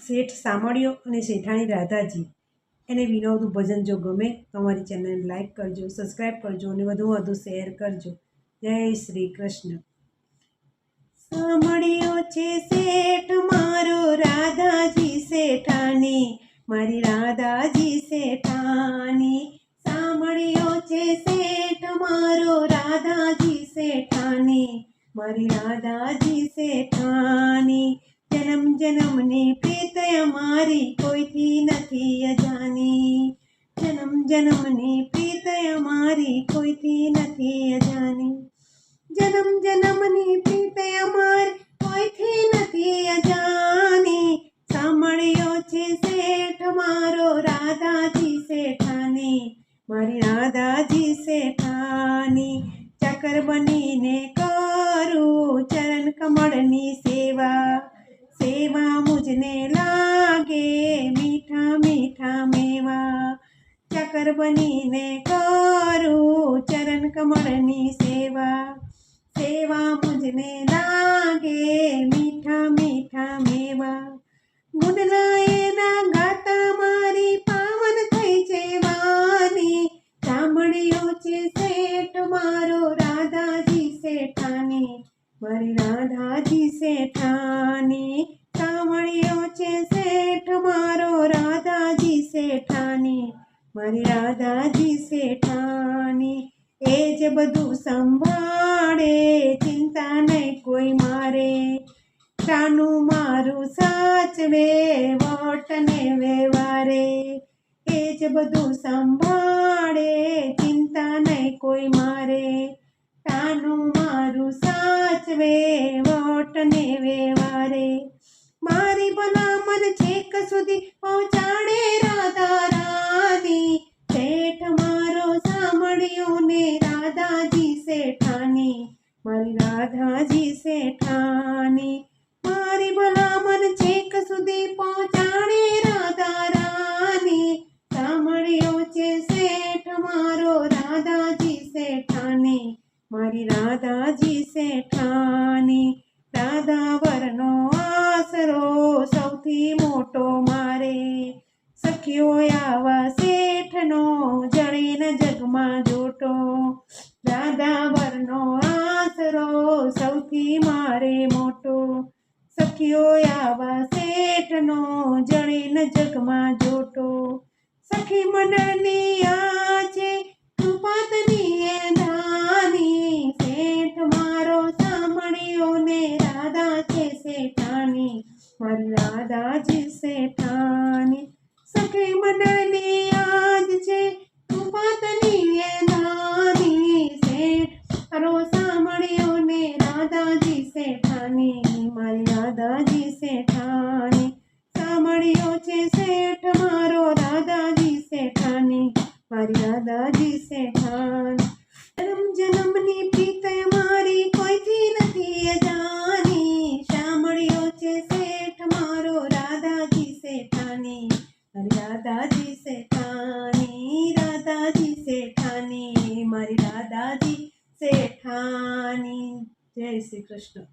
શેઠ સામળિયો અને શેઠાણી રાધાજી એને વિનોદનું ભજન જો ગમે તો અમારી ચેનલને લાઈક કરજો, સબસ્ક્રાઈબ કરજો અને વધુમાં વધુ શેર કરજો. જય શ્રી કૃષ્ણ. સામળિયો છે શેઠ મારો રાધાજી શેઠાણી, મારી રાધાજી શેઠાણી. સામળિયો છે શેઠ મારો રાધાજી શેઠાણી, મારી રાધાજી શેઠાણી. જન્મ જન્મની પ્રીત અમારી કોઈથી નથી અજાની, જન્મ જન્મની પ્રીત અમારી કોઈથી નથી અજાની. જન્મ જન્મની પ્રીત અમારી કોઈથી નથી અજાની. સામળિયો છે શેઠ મારો રાધાજી શેઠાણી, મારી રાધાજી શેઠાણી. ચાકર બનીને કરું ચરણ કમળની સેવા, સેવા મુજને લાગે મીઠા મીઠા મેવા. ચાકર બનીને કરું ચરણ કમળની સેવા, સેવા મુજને લાગે મીઠા મીઠા મેવા. ગુણના એના ગાતા મારી પાવન થઈ છે વાની. સામળિયો છે શેઠ મારો રાધાજી શેઠાણી, મારી રાધાજી શેઠાણી. સામળિયો છે શેઠ મારો રાધાજી શેઠાણી, મારી રાધાજી શેઠાણી. એ જ બધું સંભાળે ચિંતા નહીં કોઈ મારે, ટાનું મારું સાચવે વટને વ્યવહારે. એ જ બધું સંભાળે ચિંતા નહીં કોઈ મારે, ટાનું મારું સાચવે વટને વ્યવહારે. મારી ભલામણ છેક સુધી પહોંચાડે રાધા રાની. શેઠ મારો સામળિયો ને રાધાજી શેઠાણી, મારી રાધાજી શેઠાણી. મારી ભલામણ છેક સુધી પહોંચાડે રાધા રાની. સામળિયો છે શેઠ મારો રાધાજી શેઠાણી, મારી રાધાજી શેઠાણી. રાધા વરનો આશરો સૌથી મોટો મારે, સખીઓ આવા શેઠનો જળીને જગમાં જોટો. રાધા વરનો આશરો સૌથી મારે મોટો, સખીઓ આવા શેઠનો જળીને જગમાં જોટો. સખી મંડળની આ છે કૃપાતની એ ધાની. શેઠ મારો સામળિયો ને રાધા છે શેઠાણી, મારી રાધાજી શેઠાણી. સખી મંડળની આજ છે કૃપાતની એ ધાની. શેઠ મારો સામળિયો ને રાધાજી શેઠાણી, મારી રાધાજી શેઠાણી. સામળિયો છે શેઠ મારો રાધાજી શેઠાણી, મારી રાધાજી શેઠાણી. જન્મ જન્મની પ્રીત મારી કોઈથી નથી અજાની. સામળિયો છે શેઠ મારો રાધાજી શેઠાણી, મારી રાધાજી શેઠાણી. રાધાજી શેઠાણી, મારી રાધાજી શેઠાણી. જય શ્રી કૃષ્ણ.